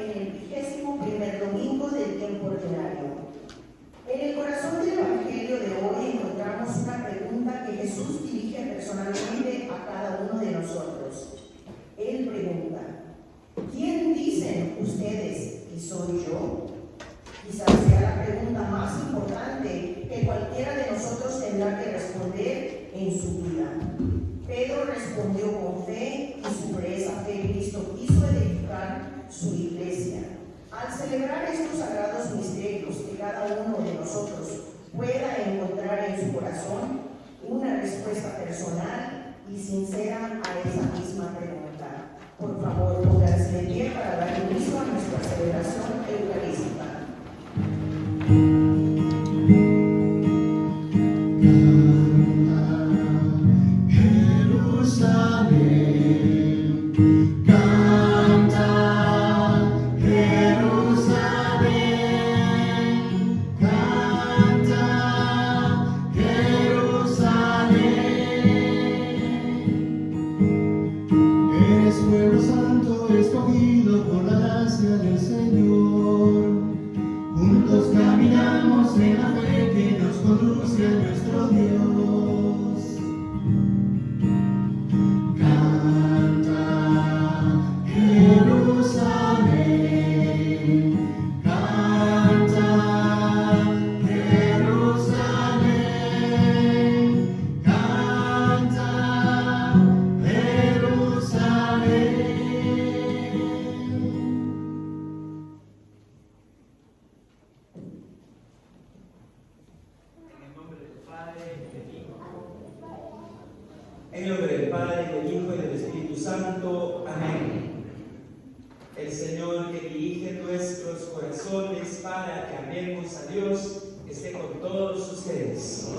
en el 21º domingo del tiempo ordinario. En el corazón del Evangelio de hoy encontramos una pregunta que Jesús dirige personalmente a cada uno de nosotros. Él pregunta: ¿quién dicen ustedes que soy yo? Quizás sea la pregunta más importante que cualquiera de nosotros tendrá que responder en su vida. Pedro respondió con fe y sobre esa fe Cristo quiso edificar su iglesia. Al celebrar estos sagrados misterios, que cada uno de nosotros pueda encontrar en su corazón una respuesta personal y sincera a esa misma pregunta. Por favor, pónganse de pie para dar inicio a nuestra celebración eucarística. En nombre del Padre, del Hijo y del Espíritu Santo. Amén. El Señor que dirige nuestros corazones para que amemos a Dios esté con todos ustedes.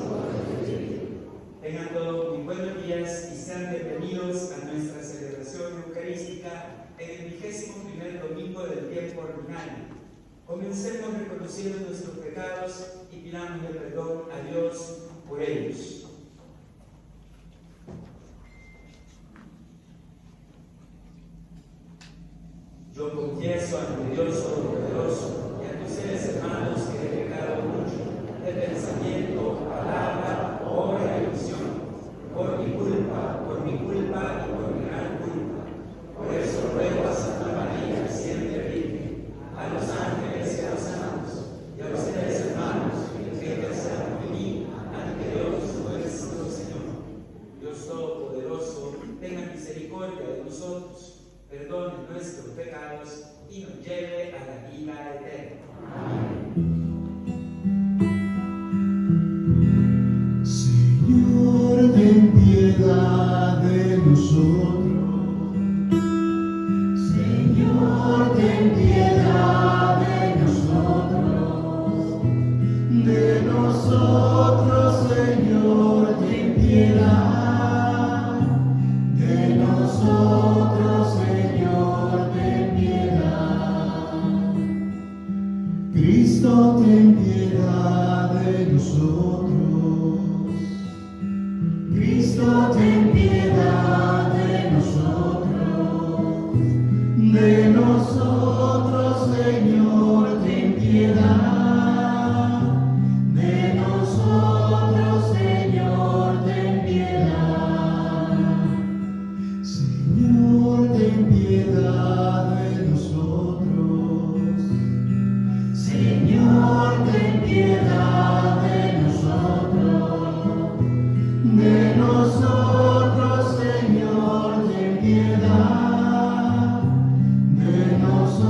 Tengan todos muy buenos días y sean bienvenidos a nuestra celebración eucarística en el 21º domingo del tiempo ordinario. Comencemos reconociendo nuestros pecados y pidamos el perdón a Dios por ellos. Yo confieso ante Dios Todopoderoso y a tus seres hermanos que he pecado mucho, de pensamiento, palabra, obra y omisión, por mi culpa y por mi gran culpa. Por eso ruego a Santa María, siempre Virgen, a los ángeles y a los santos, y a ustedes hermanos, que intercedan por mí ante Dios nuestro Señor. Dios Todopoderoso, tenga misericordia de nosotros, perdone nuestros pecados y nos lleve a la vida eterna. Señor, ten piedad de nosotros. Señor, ten piedad de nosotros. De nosotros, Señor, ten piedad. De nosotros, Señor, ten piedad. Cristo, ten piedad de nosotros. Cristo, ten piedad de nosotros. De nosotros, Señor, ten piedad. De nosotros, Señor, ten piedad. Señor, ten piedad de nosotros. Señor, ten piedad de nosotros. De nosotros, Señor, ten piedad. De nosotros.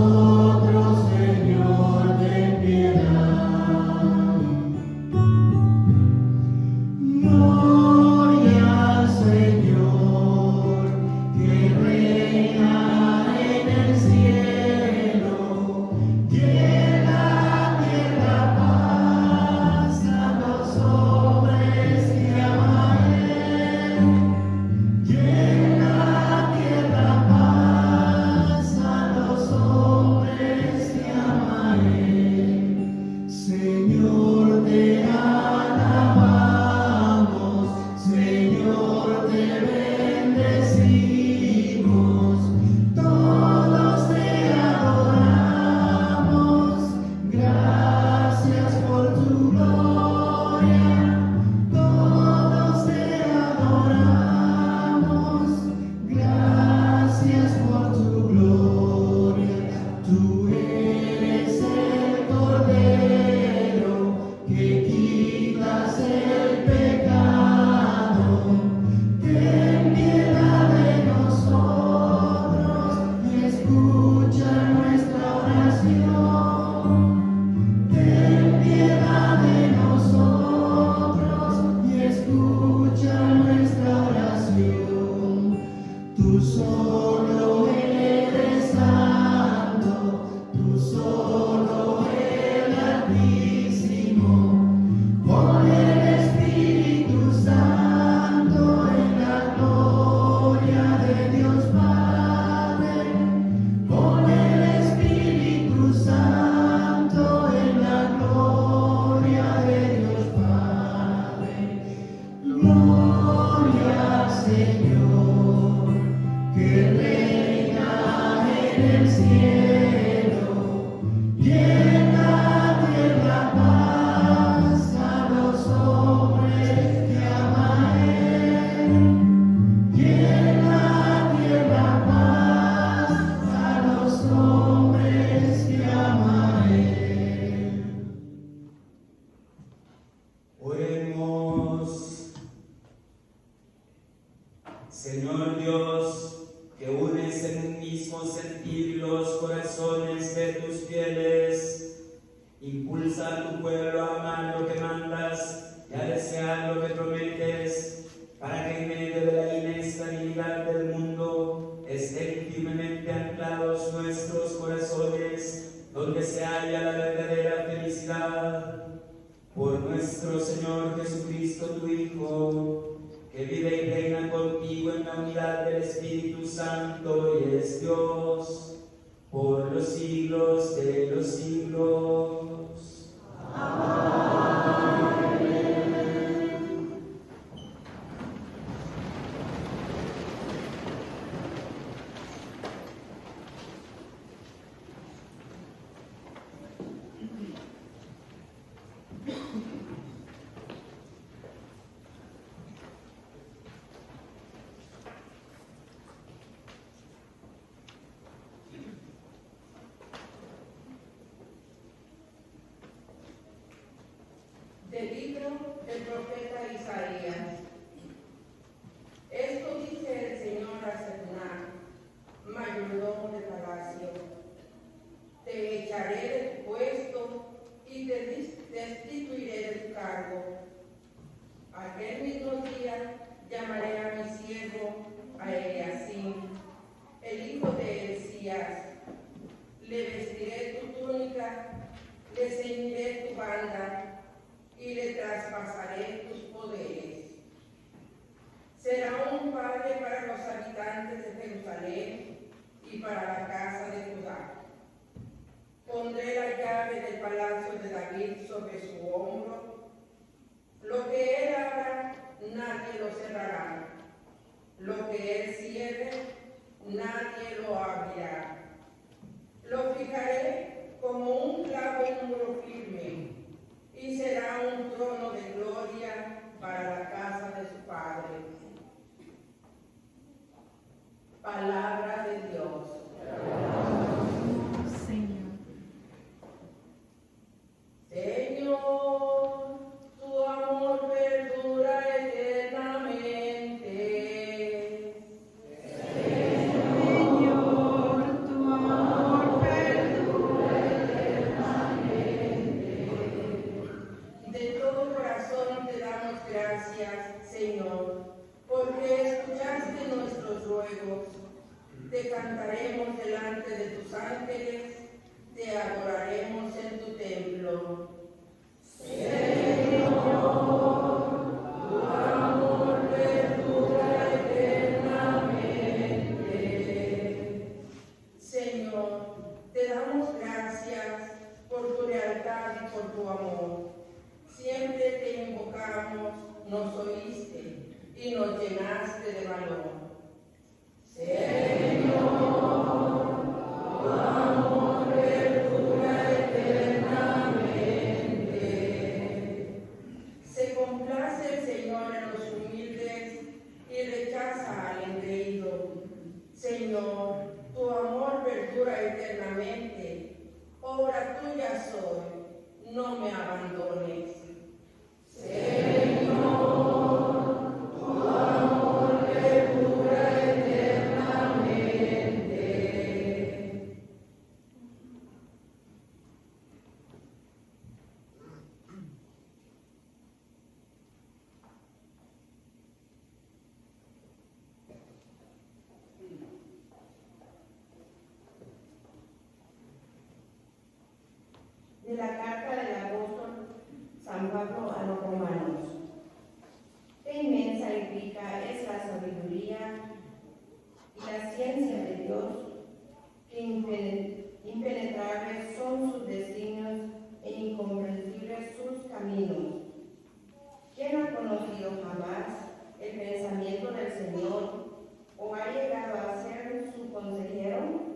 Oremos. Señor Dios, que unes en un mismo sentir los corazones de tus fieles, impulsa a tu pueblo a amar lo que mandas y a desear lo que prometes, para que en medio de la inestabilidad del mundo estén firmemente anclados nuestros corazones, donde se halla la verdadera felicidad. Por nuestro Señor Jesucristo, tu Hijo, que vive y reina contigo en la unidad del Espíritu Santo y es Dios, por los siglos de los siglos. Del libro del profeta Isaías. Esto dice el Señor a Seduná, mayordomo de palacio: te echaré de tu puesto y te destituiré de tu cargo. Aquel mismo día llamaré a mi siervo, a Eliasín, el hijo de Hilcías. Le vestiré tu túnica, le ceñiré tu banda y le traspasaré tus poderes. Será un padre para los habitantes de Jerusalén y para la casa de Judá. Pondré la llave del palacio de David sobre su hombro. Lo que él abra, nadie lo cerrará. Lo que él cierre, nadie lo abrirá. Lo fijaré como un clavo en un muro firme, y será un trono de gloria para la casa de su Padre. Palabra de Dios. Señor, tu amor perdura eternamente. Señor, tu amor perdura eternamente. De todo corazón te damos gracias, Señor, porque escuchaste nuestros ruegos. Te cantaremos delante de tus ángeles, te adoraremos en tu templo. Señor, tu amor perdura eternamente. Señor, te damos gracias por tu lealtad y por tu amor. Siempre te invocamos, nos oíste y nos llenaste de valor. Señor, tu amor perdura eternamente. Se complace el Señor en los humildes y rechaza al engreído. Señor, tu amor perdura eternamente. Obra tuya soy, no me abandones. Señor, tu amor perdura eternamente. De la carta del apóstol San Pablo a los romanos. Qué inmensa y rica es la sabiduría y la ciencia de Dios, que impenetrables son sus designios e incomprensibles sus caminos. ¿Quién ha conocido jamás el pensamiento del Señor o ha llegado a ser su consejero?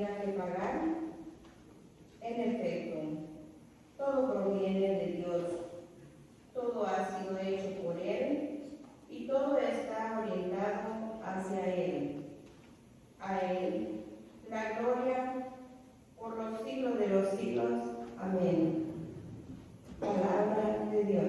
tenga que pagar? En efecto, todo proviene de Dios, todo ha sido hecho por Él y todo está orientado hacia Él. A Él la gloria por los siglos de los siglos. Amén. Palabra de Dios.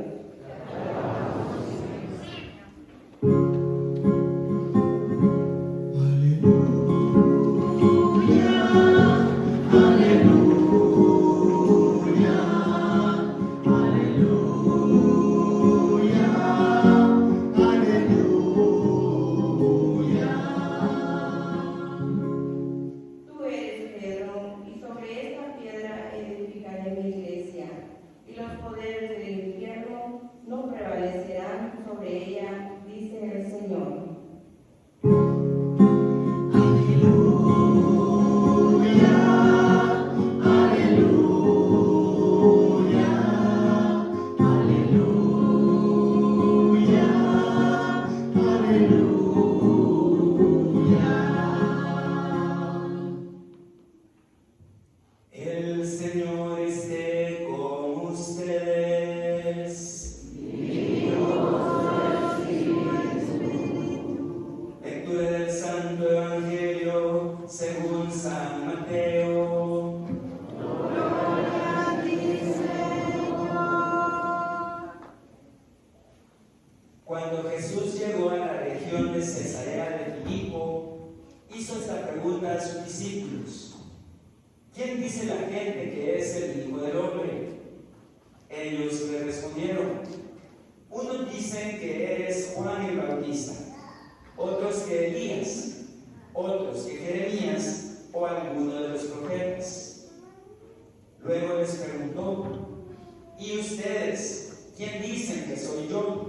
Tú eres Pedro, y sobre esta piedra edificaré mi iglesia, y los poderes del infierno no prevalecerán sobre ella, dice el Señor. El Señor esté con ustedes. Lectura del Santo Evangelio según San Mateo. Cuando Jesús llegó a la región de Cesarea de Filipo, hizo esta pregunta a sus discípulos: ¿quién dice la gente que es el Hijo del Hombre? Ellos le respondieron: unos dicen que eres Juan el Bautista, otros que Elías, otros que Jeremías o alguno de los profetas. Luego les preguntó: ¿y ustedes quién dicen que soy yo?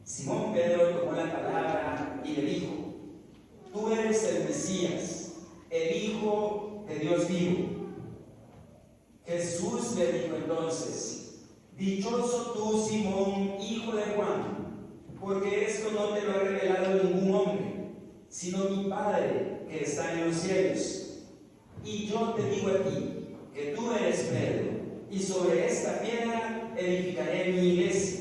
Simón Pedro tomó la palabra y le dijo: tú eres el Mesías, el Hijo de Dios vivo. Jesús le dijo entonces: dichoso tú, Simón, hijo de Juan, porque esto no te lo ha revelado ningún hombre, sino mi Padre que está en los cielos. Y yo te digo a ti que tú eres Pedro, y sobre esta piedra edificaré mi iglesia.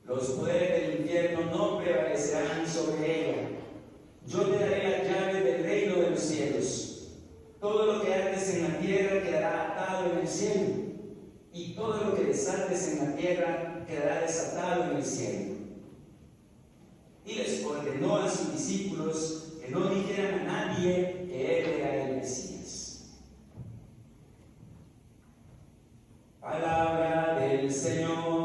Los poderes del infierno no prevalecerán sobre ella. Yo te daré las llaves del reino de los cielos. Todo lo que ates en la tierra quedará atado en el cielo, y todo lo que desates en la tierra quedará desatado en el cielo. Y les ordenó a sus discípulos que no dijeran a nadie que él era el Mesías. Palabra del Señor.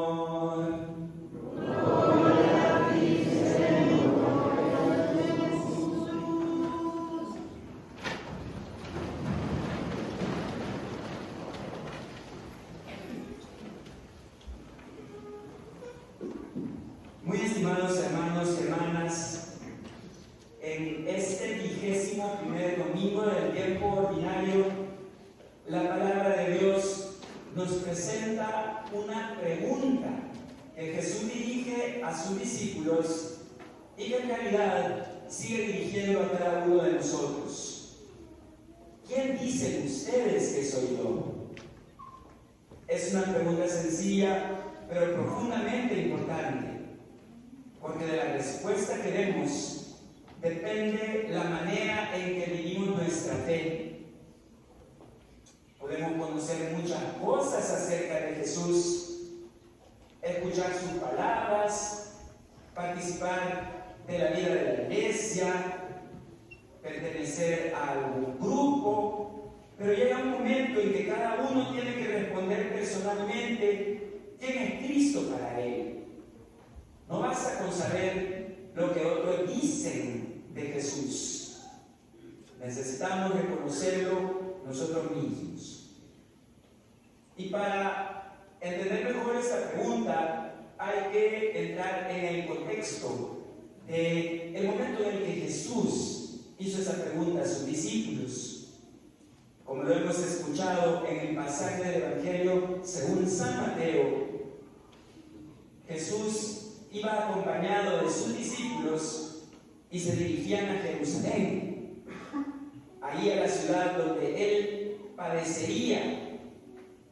Muy estimados hermanos y hermanas, en este 21º domingo del tiempo ordinario, la palabra de Dios nos presenta una pregunta que Jesús dirige a sus discípulos y que en realidad sigue dirigiendo a cada uno de nosotros. ¿Quién dicen ustedes que soy yo? Es una pregunta sencilla, pero profundamente importante, porque de la respuesta que demos depende la manera en que vivimos nuestra fe. Podemos conocer muchas cosas acerca de Jesús, escuchar sus palabras, participar de la vida de la iglesia, pertenecer a algún grupo, pero llega un momento en que cada uno tiene que responder personalmente quién es Cristo para él. No basta con saber lo que otros dicen de Jesús. Necesitamos reconocerlo nosotros mismos. Y para entender mejor esta pregunta, hay que entrar en el contexto del momento en el que Jesús hizo esa pregunta a sus discípulos. Como lo hemos escuchado en el pasaje del Evangelio según San Mateo, Jesús iba acompañado de sus discípulos y se dirigían a Jerusalén, a ahí a la ciudad donde Él padecería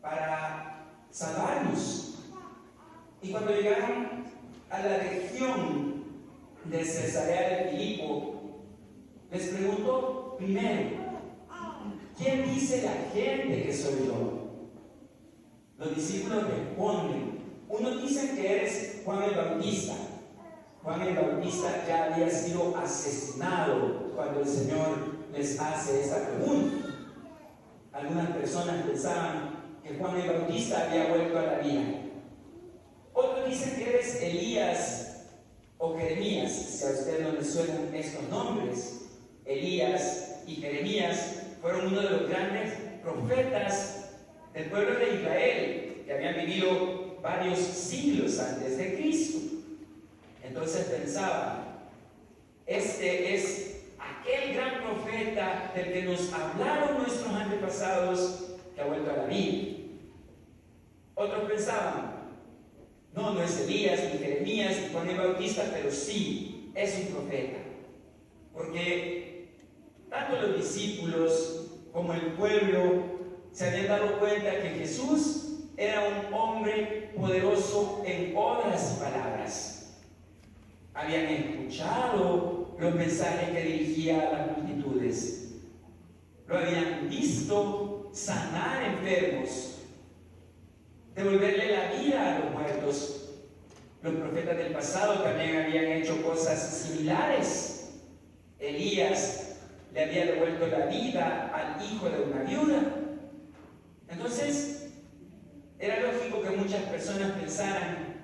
para salvarnos. Y cuando llegaron a la región de Cesarea de Filipo, les preguntó primero: ¿quién dice la gente que soy yo? Los discípulos responden: unos dicen que eres Juan el Bautista. Juan el Bautista ya había sido asesinado cuando el Señor les hace esta pregunta. Algunas personas pensaban que Juan el Bautista había vuelto a la vida. Otros dicen que eres Elías o Jeremías. Si a usted no le suenan estos nombres, Elías y Jeremías fueron uno de los grandes profetas del pueblo de Israel, que habían vivido varios siglos antes de Cristo. Entonces pensaban: este es aquel gran profeta del que nos hablaron nuestros antepasados, que ha vuelto a la vida. Otros pensaban: no es Elías, ni Jeremías, ni Juan el Bautista, pero sí es un profeta. Porque tanto los discípulos como el pueblo se habían dado cuenta que Jesús era un hombre poderoso en obras y palabras. Habían escuchado los mensajes que dirigía a las multitudes. Lo habían visto sanar enfermos, devolverle la vida a los muertos. Los profetas del pasado también habían hecho cosas similares. Elías le había devuelto la vida al hijo de una viuda. Entonces, era lógico que muchas personas pensaran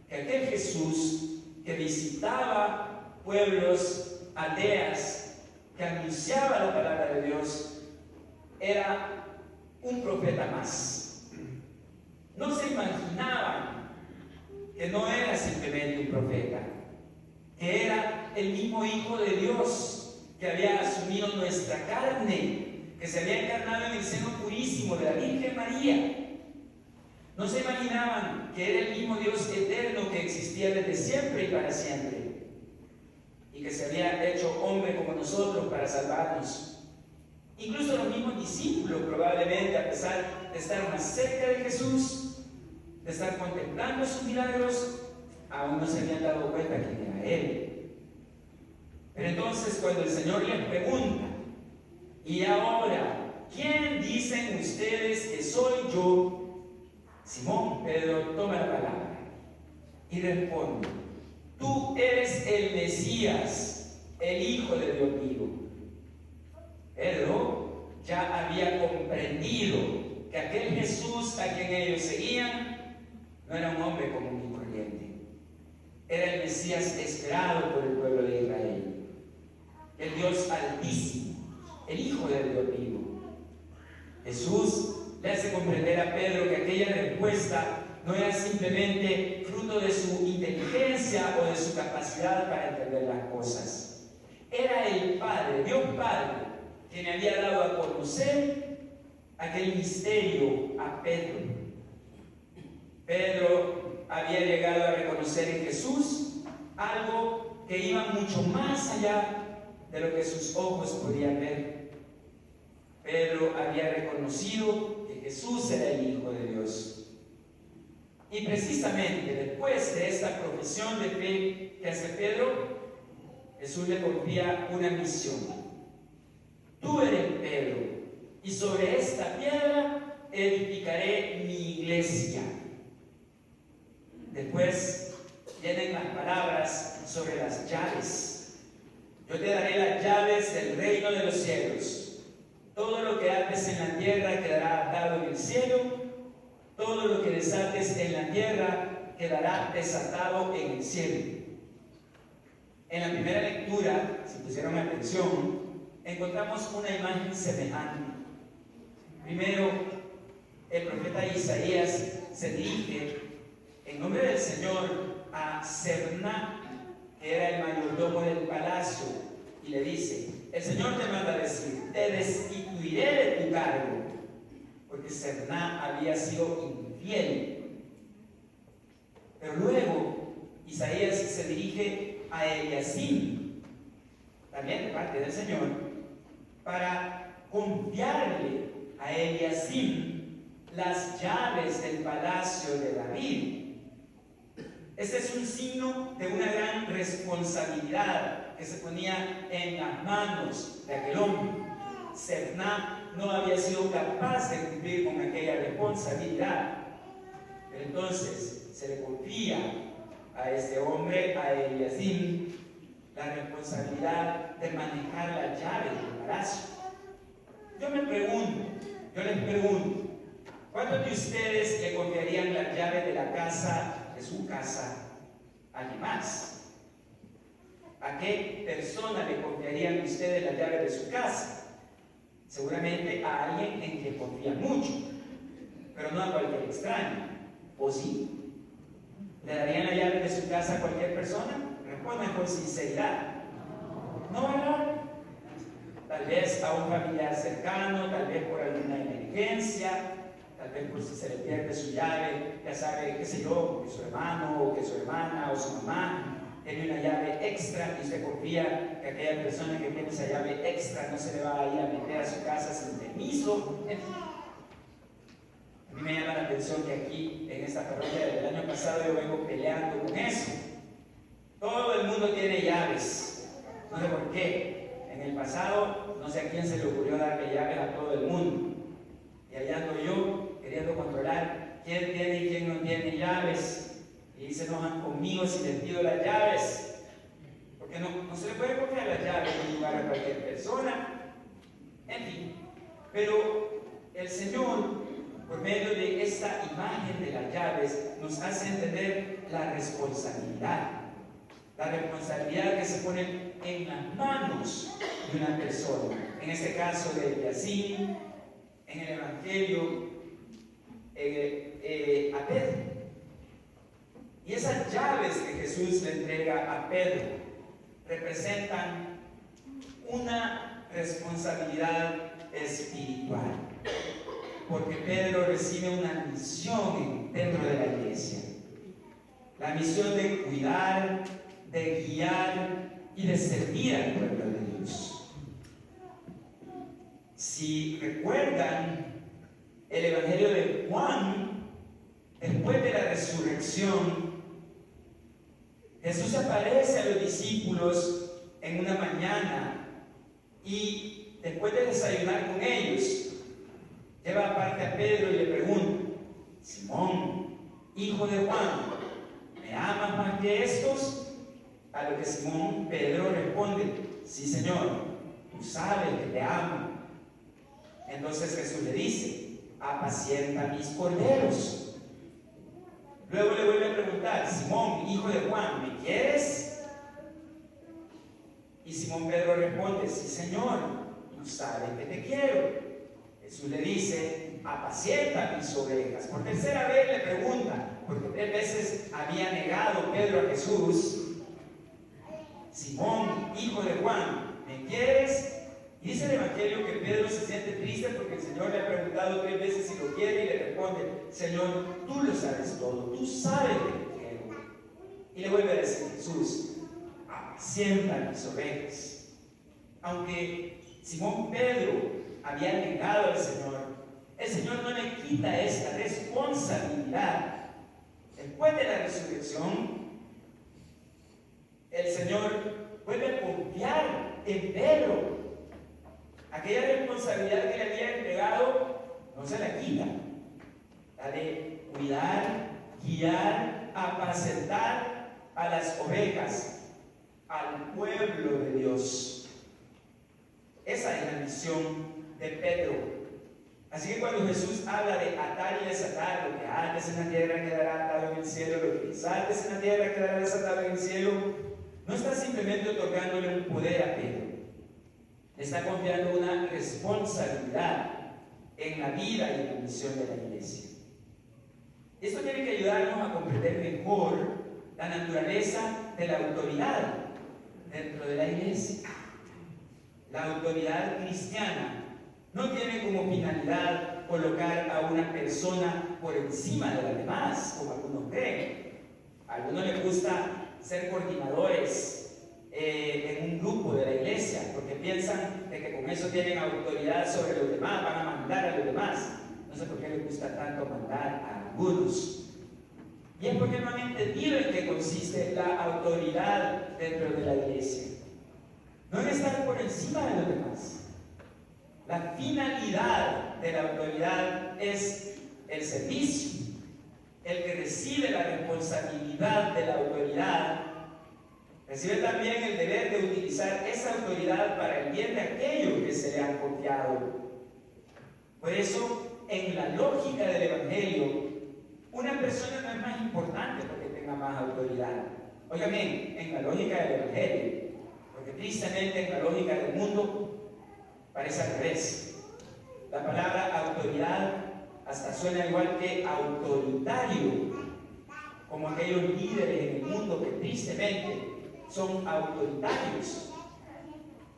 que aquel Jesús que visitaba pueblos, aldeas, que anunciaba la palabra de Dios, era un profeta más. No se imaginaban que no era simplemente un profeta, que era el mismo Hijo de Dios que había asumido nuestra carne, que se había encarnado en el seno purísimo de la Virgen María. No se imaginaban que era el mismo Dios eterno que existía desde siempre y para siempre, y que se había hecho hombre como nosotros para salvarnos. Incluso los mismos discípulos, probablemente, a pesar de estar más cerca de Jesús, de estar contemplando sus milagros, aún no se habían dado cuenta quién era Él. Pero entonces, cuando el Señor les pregunta: ¿y ahora quién dicen ustedes que soy yo?, Simón Pedro toma la palabra y responde: tú eres el Mesías, el Hijo de Dios vivo. Pedro ya había comprendido que aquel Jesús a quien ellos seguían no era un hombre común y corriente. Era el Mesías esperado por el pueblo de Israel, el Dios Altísimo, el Hijo de Dios vivo. Jesús le hace comprender a Pedro que aquella respuesta no era simplemente fruto de su inteligencia o de su capacidad para entender las cosas. Era el Padre, Dios Padre, quien había dado a conocer aquel misterio a Pedro. Pedro había llegado a reconocer en Jesús algo que iba mucho más allá de lo que sus ojos podían ver. Pedro había reconocido que Jesús era el Hijo de Dios. Y precisamente después de esta profesión de fe que hace Pedro, Jesús le confía una misión. Tú eres Pedro, y sobre esta piedra edificaré mi iglesia. Después vienen las palabras sobre las llaves. Yo te daré las llaves del reino de los cielos. Todo lo que ates en la tierra quedará atado en el cielo. Todo lo que desates en la tierra quedará desatado en el cielo. En la primera lectura, si pusieron atención, encontramos una imagen semejante. Primero, el profeta Isaías se dirige en nombre del Señor a Serná, que era el mayordomo del palacio, y le dice: el Señor te manda a decir, te destituiré de tu cargo, porque Serná había sido infiel. Pero luego Isaías se dirige a Eliacim, también de parte del Señor, para confiarle a Eliasim las llaves del palacio de David. Este es un signo de una gran responsabilidad que se ponía en las manos de aquel hombre. Sefná no había sido capaz de cumplir con aquella responsabilidad. Pero entonces se le confía a este hombre, a Eliasim, la responsabilidad de manejar las llaves del palacio. Yo les pregunto, ¿cuántos de ustedes le confiarían las llaves de la casa, de su casa, a alguien más? ¿A qué persona le confiarían ustedes las llaves de su casa? Seguramente a alguien en quien confían mucho, pero no a cualquier extraño. ¿O sí? ¿Le darían las llaves de su casa a cualquier persona? Respondan con sinceridad. No, ¿verdad? Tal vez a un familiar cercano, tal vez por alguna emergencia, tal vez por si se le pierde su llave, ya sabe, qué sé yo, que su hermano o que su hermana o su mamá tiene una llave extra y usted confía que aquella persona que tiene esa llave extra no se le va a ir a meter a su casa sin permiso. A mí me llama la atención que aquí, en esta parroquia del año pasado, yo vengo peleando con eso. Todo el mundo tiene llaves. No sé por qué. En el pasado, no sé a quién se le ocurrió darle llaves a todo el mundo. Y allá ando yo, queriendo controlar quién tiene y quién no tiene llaves. Y se enojan conmigo si les pido las llaves. Porque no se le puede confiar las llaves en lugar a cualquier persona. En fin. Pero el Señor, por medio de esta imagen de las llaves, nos hace entender la responsabilidad. La responsabilidad que se pone en las manos de una persona. En este caso de Eliasim, en el Evangelio, a Pedro. Y esas llaves que Jesús le entrega a Pedro representan una responsabilidad espiritual. Porque Pedro recibe una misión dentro de la iglesia. La misión de cuidar, de guiar y de servir al pueblo de Dios. Si recuerdan el Evangelio de Juan, después de la resurrección, Jesús aparece a los discípulos en una mañana y después de desayunar con ellos, lleva aparte a Pedro y le pregunta: Simón, hijo de Juan, ¿me amas más que estos? A lo que Simón Pedro responde: sí, Señor, tú sabes que te amo. Entonces Jesús le dice: apacienta mis corderos. Luego le vuelve a preguntar: Simón, hijo de Juan, ¿me quieres? Y Simón Pedro responde: sí, Señor, tú sabes que te quiero. Jesús le dice: apacienta mis ovejas. Por tercera vez le pregunta, porque 3 veces había negado Pedro a Jesús: Simón, hijo de Juan, ¿me quieres? Y dice el Evangelio que Pedro se siente triste porque el Señor le ha preguntado 3 veces si lo quiere y le responde: Señor, tú lo sabes todo, tú sabes que te quiero. Y le vuelve a decir Jesús: apacienta mis ovejas. Aunque Simón Pedro había negado al Señor, el Señor no le quita esta responsabilidad. Después de la resurrección, el Señor vuelve a confiar en Pedro. Aquella responsabilidad que le había entregado no se la quita. La de cuidar, guiar, apacentar a las ovejas, al pueblo de Dios. Esa es la misión de Pedro. Así que cuando Jesús habla de atar y desatar, lo que ates en la tierra quedará atado en el cielo, lo que desates en la tierra quedará desatado en el cielo, no está simplemente otorgándole un poder a Pedro, le está confiando una responsabilidad en la vida y en la misión de la iglesia. Esto tiene que ayudarnos a comprender mejor la naturaleza de la autoridad dentro de la iglesia. La autoridad cristiana no tiene como finalidad colocar a una persona por encima de las demás, como algunos creen. A algunos les gusta ser coordinadores en un grupo de la iglesia, porque piensan de que con eso tienen autoridad autoridad sobre los demás, van a mandar a los demás. No sé por qué les gusta tanto mandar a algunos. Y es porque no han entendido en qué consiste la autoridad dentro de la iglesia. No en estar por encima de los demás. La finalidad de la autoridad es el servicio. El que recibe la responsabilidad de la autoridad recibe también el deber de utilizar esa autoridad para el bien de aquellos que se le han confiado. Por eso, en la lógica del Evangelio, una persona no es más importante porque tenga más autoridad. Oigan bien, en la lógica del Evangelio, porque tristemente en la lógica del mundo parece al revés. La palabra autoridad hasta suena igual que autoritario, como aquellos líderes en el mundo que tristemente son autoritarios.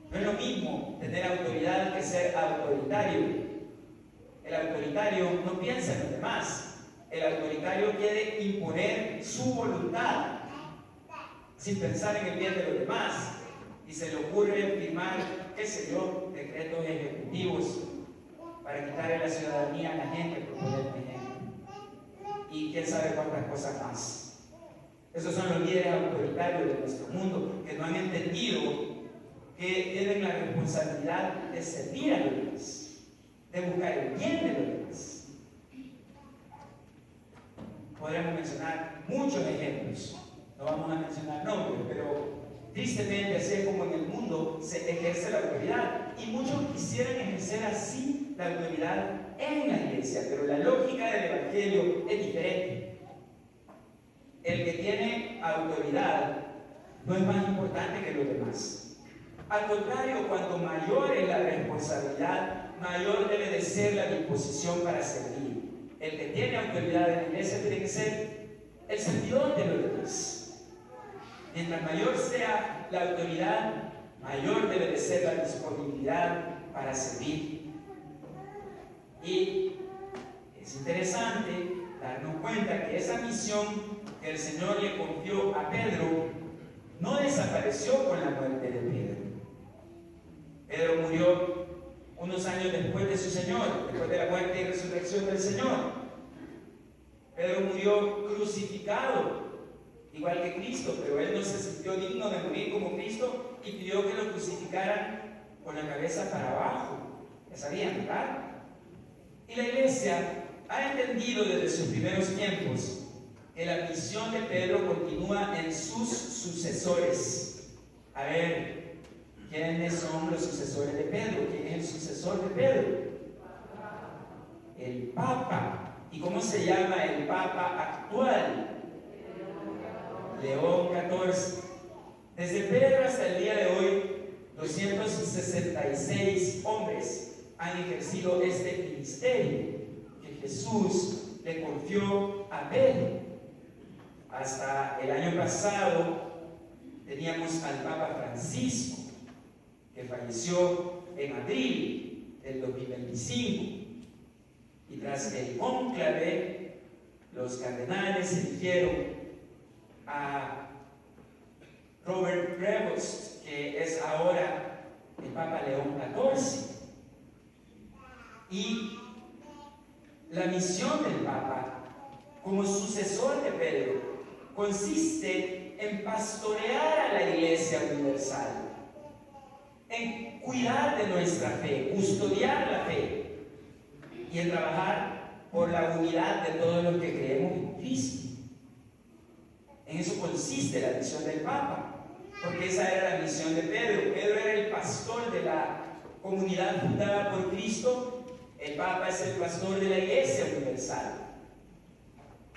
No es lo mismo tener autoridad que ser autoritario. El autoritario no piensa en los demás. El autoritario quiere imponer su voluntad sin pensar en el bien de los demás. Y se le ocurre firmar, qué sé yo, decretos ejecutivos para quitarle la ciudadanía a la gente, por poner un ejemplo. Y quién sabe cuántas cosas más. Esos son los líderes autoritarios de nuestro mundo, que no han entendido que tienen la responsabilidad de servir a los demás, de buscar el bien de los demás. Podríamos mencionar muchos ejemplos, no vamos a mencionar nombres, pero tristemente así es como en el mundo se ejerce la autoridad, y muchos quisieran ejercer así la autoridad en la iglesia, pero la lógica del Evangelio es diferente. El que tiene autoridad no es más importante que los demás. Al contrario, cuanto mayor es la responsabilidad, mayor debe de ser la disposición para servir. El que tiene autoridad en la iglesia tiene que ser el servidor de los demás. Mientras mayor sea la autoridad, mayor debe de ser la disponibilidad para servir. Y es interesante darnos cuenta que esa misión que el Señor le confió a Pedro no desapareció con la muerte de Pedro. Pedro murió unos años después de su Señor, después de la muerte y resurrección del Señor. Pedro murió crucificado, igual que Cristo, pero él no se sintió digno de morir como Cristo y pidió que lo crucificaran con la cabeza para abajo. Ya sabían, ¿verdad? Y la iglesia ha entendido desde sus primeros tiempos que la misión de Pedro continúa en sus sucesores. A ver, ¿quiénes son los sucesores de Pedro? ¿Quién es el sucesor de Pedro? El Papa. ¿Y cómo se llama el Papa actual? León XIV. Desde Pedro hasta el día de hoy, 266 hombres han ejercido este ministerio que Jesús le confió a Pedro. Hasta el año pasado teníamos al Papa Francisco, que falleció en abril del 2025. Y tras el cónclave, los cardenales eligieron a Robert Prevost, que es ahora el Papa León XIV. Y la misión del Papa, como sucesor de Pedro, consiste en pastorear a la Iglesia universal, en cuidar de nuestra fe, custodiar la fe y en trabajar por la unidad de todos los que creemos en Cristo. En eso consiste la misión del Papa, porque esa era la misión de Pedro. Pedro era el pastor de la comunidad fundada por Cristo. El Papa es el pastor de la Iglesia universal.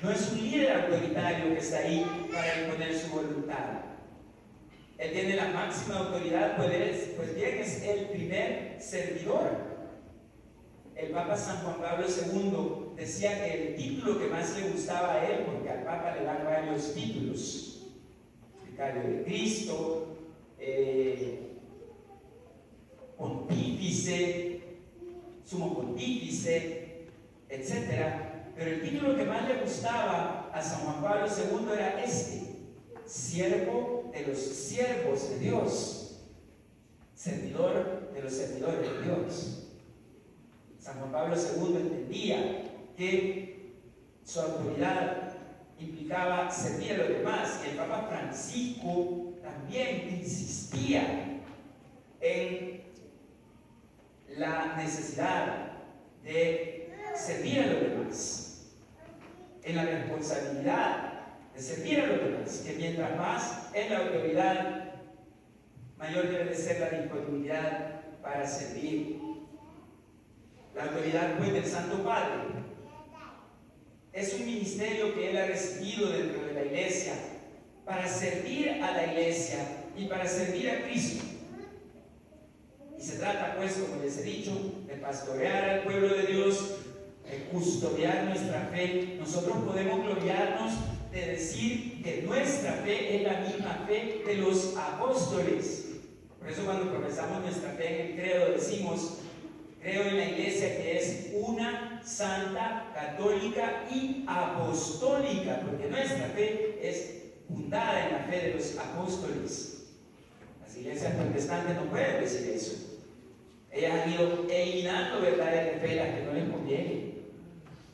No es un líder autoritario que está ahí para imponer su voluntad. Él tiene la máxima autoridad, pues bien es el primer servidor. El Papa San Juan Pablo II decía que el título que más le gustaba a él, porque al Papa le dan varios títulos: vicario de Cristo, pontífice, sumo pontífice, etc. Pero el título que más le gustaba a San Juan Pablo II era este: siervo de los siervos de Dios, servidor de los servidores de Dios. San Juan Pablo II entendía que su autoridad implicaba servir a los demás. Y el Papa Francisco también insistía en la necesidad de servir a los demás, en la responsabilidad de servir a los demás, que mientras más es la autoridad, mayor debe de ser la disponibilidad para servir. La autoridad, pues, del Santo Padre es un ministerio que él ha recibido dentro de la iglesia para servir a la iglesia y para servir a Cristo. Y se trata, pues, como les he dicho, de pastorear al pueblo de Dios, de custodiar nuestra fe. Nosotros podemos gloriarnos de decir que nuestra fe es la misma fe de los apóstoles. Por eso cuando profesamos nuestra fe en el credo decimos: creo en la iglesia que es una, santa, católica y apostólica, porque nuestra fe es fundada en la fe de los apóstoles. Las iglesias protestantes no pueden decir eso. Ellas han ido eliminando verdades de fe las que no les convienen.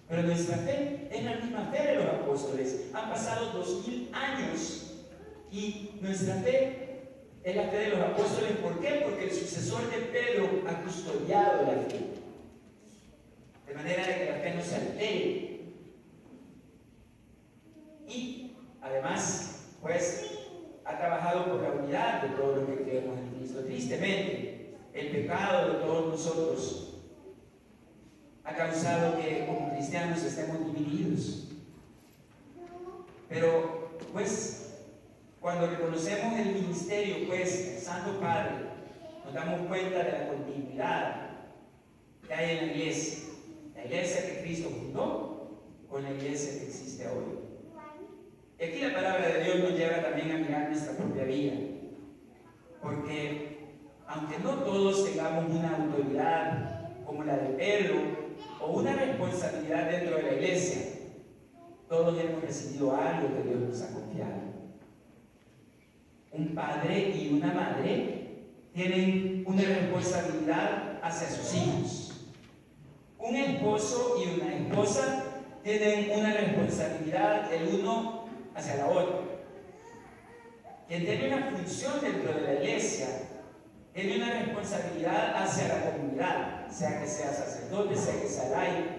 Pero nuestra fe es la misma fe de los apóstoles. Han pasado 2000 años y nuestra fe es la fe de los apóstoles. ¿Por qué? Porque el sucesor de Pedro ha custodiado la fe, de manera de que la fe no se altere. Y además, pues, ha trabajado por la unidad de todos los que creemos en Cristo. Tristemente, el pecado de todos nosotros ha causado que como cristianos estemos divididos. Pero, pues, cuando reconocemos el ministerio, pues, del Santo Padre, nos damos cuenta de la continuidad que hay en la iglesia que Cristo fundó con la iglesia que existe hoy. Y aquí la palabra de Dios nos lleva también a mirar nuestra propia vida, porque aunque no todos tengamos una autoridad como la de Pedro o una responsabilidad dentro de la iglesia, todos hemos recibido algo que Dios nos ha confiado. Un padre y una madre tienen una responsabilidad hacia sus hijos. Un esposo y una esposa tienen una responsabilidad el uno hacia la otra. Quien tiene una función dentro de la iglesia tiene una responsabilidad hacia la comunidad, sea que sea sacerdote, sea que sea laico.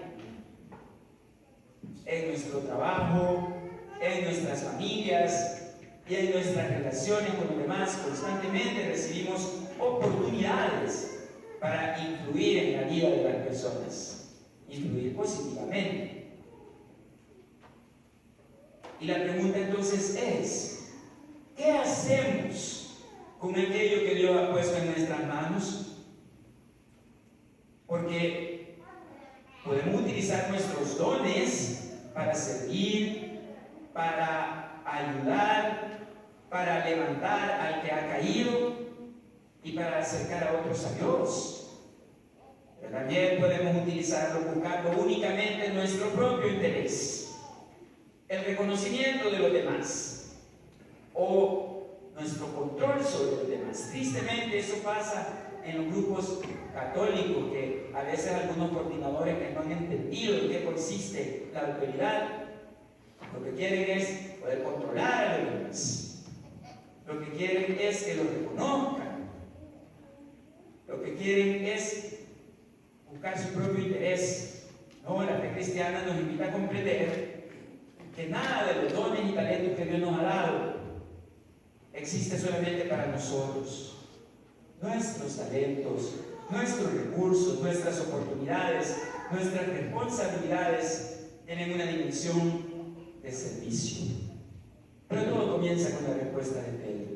En nuestro trabajo, en nuestras familias y en nuestras relaciones con los demás, constantemente recibimos oportunidades para influir en la vida de las personas, influir positivamente. Y la pregunta entonces es: ¿qué hacemos con aquello que Dios ha puesto en nuestras manos? Porque podemos utilizar nuestros dones para servir, para ayudar, para levantar al que ha caído y para acercar a otros a Dios. Pero también podemos utilizarlo buscando únicamente nuestro propio interés, el reconocimiento de los demás o nuestro control sobre los demás. Tristemente eso pasa en los grupos católicos, que a veces algunos coordinadores que no han entendido en qué consiste la autoridad, lo que quieren es poder controlar a los demás. Lo que quieren es que los reconozcan. Lo que quieren es buscar su propio interés. No, la fe cristiana nos invita a comprender que nada de los dones y talentos que Dios nos ha dado existe solamente para nosotros. Nuestros talentos, nuestros recursos, nuestras oportunidades, nuestras responsabilidades tienen una dimensión de servicio. Pero todo comienza con la respuesta de Pedro.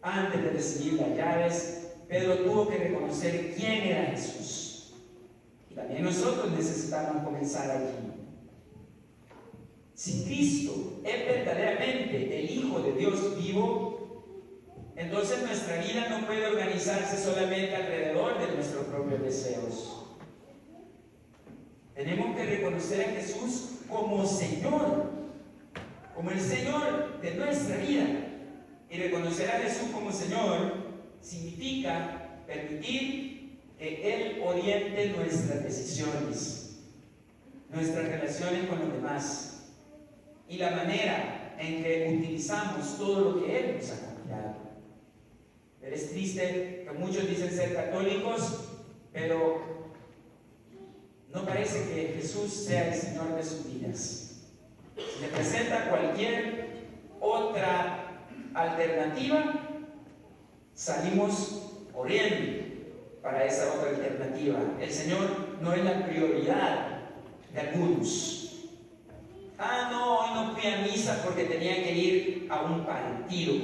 Antes de recibir las llaves, Pedro tuvo que reconocer quién era Jesús. Y también nosotros necesitamos comenzar allí. Si Cristo es verdaderamente el Hijo de Dios vivo, entonces nuestra vida no puede organizarse solamente alrededor de nuestros propios deseos. Tenemos que reconocer a Jesús como Señor, como el Señor de nuestra vida. Y reconocer a Jesús como Señor significa permitir que que Él oriente nuestras decisiones, nuestras relaciones con los demás y la manera en que utilizamos todo lo que Él nos ha confiado. Pero es triste que muchos dicen ser católicos, pero no parece que Jesús sea el Señor de sus vidas. Si le presenta cualquier otra alternativa, salimos corriendo para esa otra alternativa. El Señor no es la prioridad de algunos. No, hoy no fui a misa porque tenía que ir a un partido.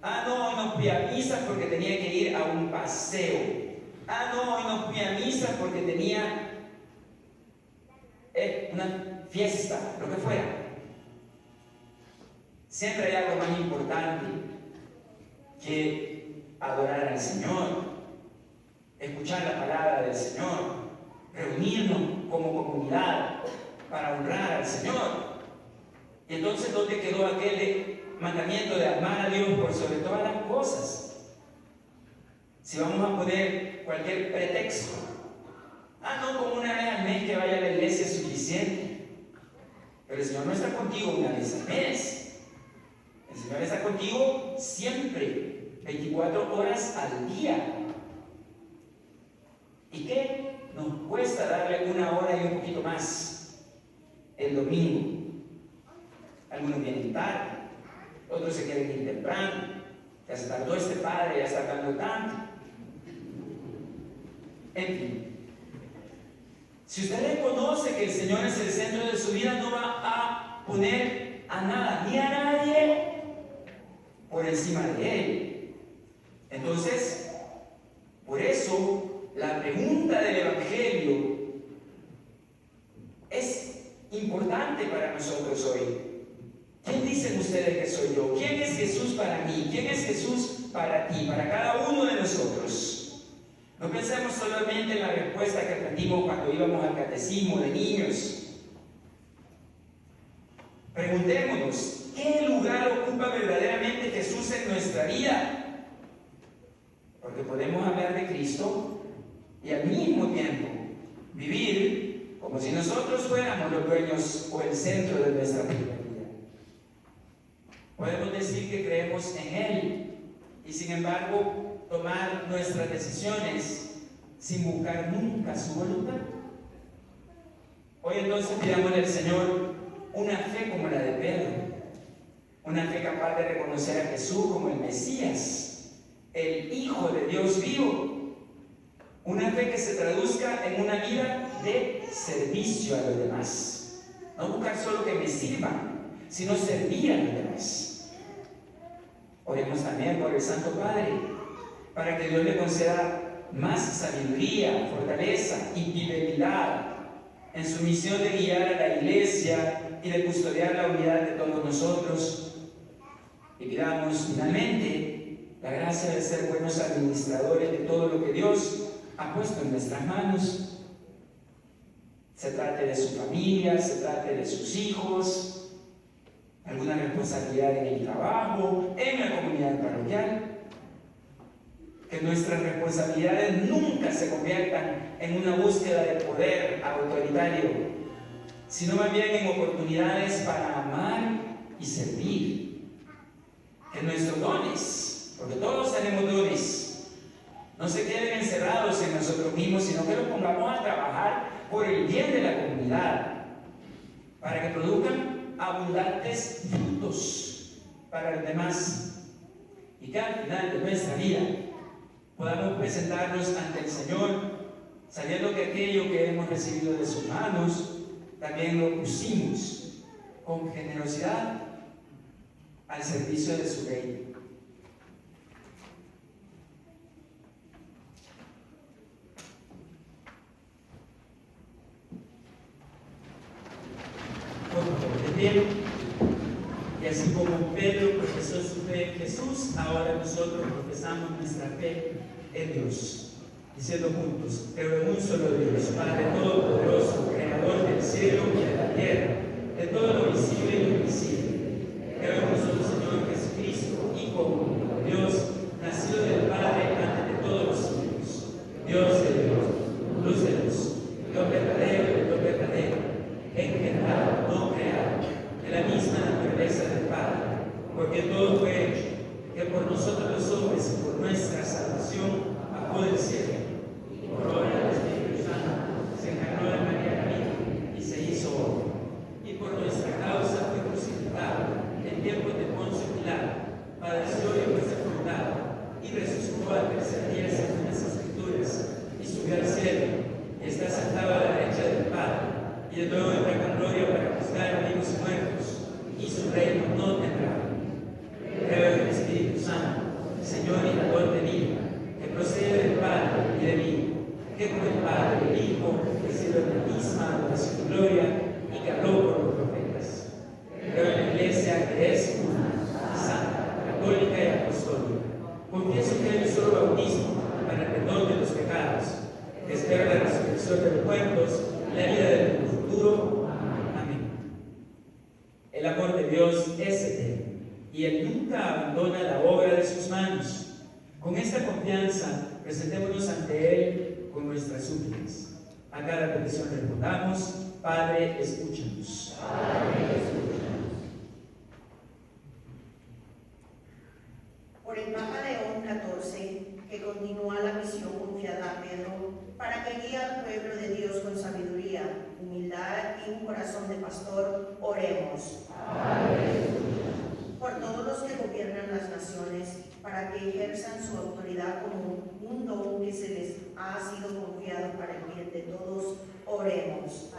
No, hoy no fui a misa porque tenía que ir a un paseo. No, hoy no fui a misa porque tenía una fiesta, lo que fuera. Siempre hay algo más importante que adorar al Señor, escuchar la palabra del Señor, reunirnos como comunidad para honrar al Señor. Y entonces, ¿dónde quedó aquel mandamiento de amar a Dios por sobre todas las cosas? Si vamos a poner cualquier pretexto, no, como una vez al mes que vaya a la iglesia es suficiente. Pero el Señor no está contigo una vez al mes. El Señor está contigo siempre, 24 horas al día. ¿Y qué nos cuesta darle una hora y un poquito más el domingo? Algunos vienen tarde, otros se quieren ir temprano. Ya se tardó este padre, ya está dando tanto. En fin, si usted reconoce que el Señor es el centro de su vida, no va a poner a nada ni a nadie por encima de Él. Entonces, por eso la pregunta del Evangelio es importante para nosotros hoy. ¿Quién dicen ustedes que soy yo? ¿Quién es Jesús para mí? ¿Quién es Jesús para ti? Para cada uno de nosotros. No pensemos solamente en la respuesta que aprendimos cuando íbamos al catecismo de niños. Preguntémonos, ¿qué lugar ocupa verdaderamente Jesús en nuestra vida? Porque podemos hablar de Cristo y al mismo tiempo vivir como si nosotros fuéramos los dueños o el centro de nuestra vida. Podemos decir que creemos en Él y sin embargo tomar nuestras decisiones sin buscar nunca su voluntad. Hoy entonces pidámosle al Señor una fe como la de Pedro, una fe capaz de reconocer a Jesús como el Mesías, el Hijo de Dios vivo, una fe que se traduzca en una vida de servicio a los demás, no buscar solo que me sirvan, sino servir a los demás. Oremos también por el Santo Padre, para que Dios le conceda más sabiduría, fortaleza y fidelidad en su misión de guiar a la iglesia y de custodiar la unidad de todos nosotros. Y pidamos finalmente la gracia de ser buenos administradores de todo lo que Dios ha puesto en nuestras manos. Se trate de su familia, se trate de sus hijos, alguna responsabilidad en el trabajo, en la comunidad parroquial. Que nuestras responsabilidades nunca se conviertan en una búsqueda de poder autoritario, sino más bien en oportunidades para amar y servir. Que nuestros dones, porque todos tenemos dones, no se queden encerrados en nosotros mismos, sino que los pongamos a trabajar por el bien de la comunidad, para que produzcan abundantes frutos para los demás, y que al final de nuestra vida podamos presentarnos ante el Señor, sabiendo que aquello que hemos recibido de sus manos, también lo pusimos con generosidad al servicio de su reino. Por favor, y así como Pedro profesó su fe en Jesús, ahora nosotros profesamos nuestra fe en Dios, diciendo juntos: creo en un solo Dios, Padre Todopoderoso, Creador del cielo y de la tierra, de todo lo visible y lo invisible. Creo en un solo Señor Jesucristo, Hijo único de Dios, nacido del Padre antes de todos los siglos, Dios resucitó al tercer día según las Escrituras, y subió al cielo, y está sentado a la derecha del Padre, y de nuevo vendrá con gloria para juzgar a vivos y muertos, y su reino no tendrá fin. Creo en el Espíritu Santo, Señor y Dador de vida, que procede del Padre y de mí, que con el Padre y el Hijo recibe la misma adoración y gloria, y que habló por los profetas. Creo en la Iglesia que es una, santa, católica y apostólica. Confieso que hay un solo bautismo para el perdón de los pecados. Espero la resurrección de los muertos y la vida del mundo futuro. Amén. El amor de Dios es eterno y Él nunca abandona la obra de sus manos. Con esta confianza, presentémonos ante Él con nuestras súplicas. A cada petición respondamos: Padre, escúchanos. Padre, escúchanos. Por el Papa León XIV, que continúa la misión confiada a Pedro para que guíe al pueblo de Dios con sabiduría, humildad y un corazón de pastor, oremos. Por todos los que gobiernan las naciones, para que ejerzan su autoridad como un don que se les ha sido confiado para el bien de todos, oremos.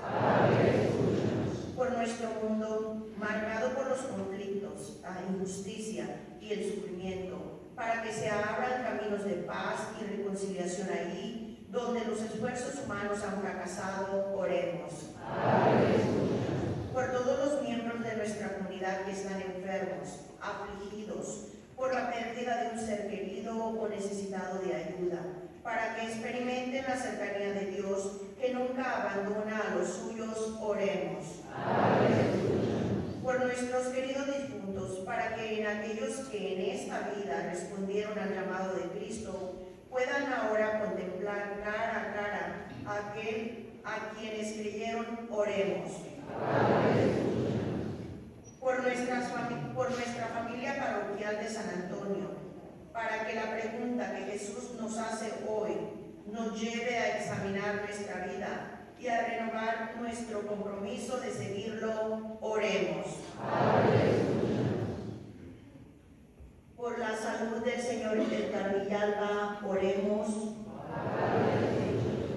Por nuestro mundo, marcado por los conflictos, la injusticia y el sufrimiento, para que se abran caminos de paz y reconciliación allí donde los esfuerzos humanos han fracasado, oremos. Por todos los miembros de nuestra comunidad que están enfermos, afligidos, por la pérdida de un ser querido o necesitado de ayuda, para que experimenten la cercanía de Dios que nunca abandona a los suyos, oremos. Por nuestros queridos difuntos, para que en aquellos que en esta vida respondieron al llamado de Cristo, puedan ahora contemplar cara a cara a aquel a quienes creyeron, oremos. Por nuestra familia parroquial de San Antonio, para que la pregunta que Jesús nos hace hoy nos lleve a examinar nuestra vida y a renovar nuestro compromiso de seguirlo, oremos. Por la salud del señor Edgar Villalba, oremos.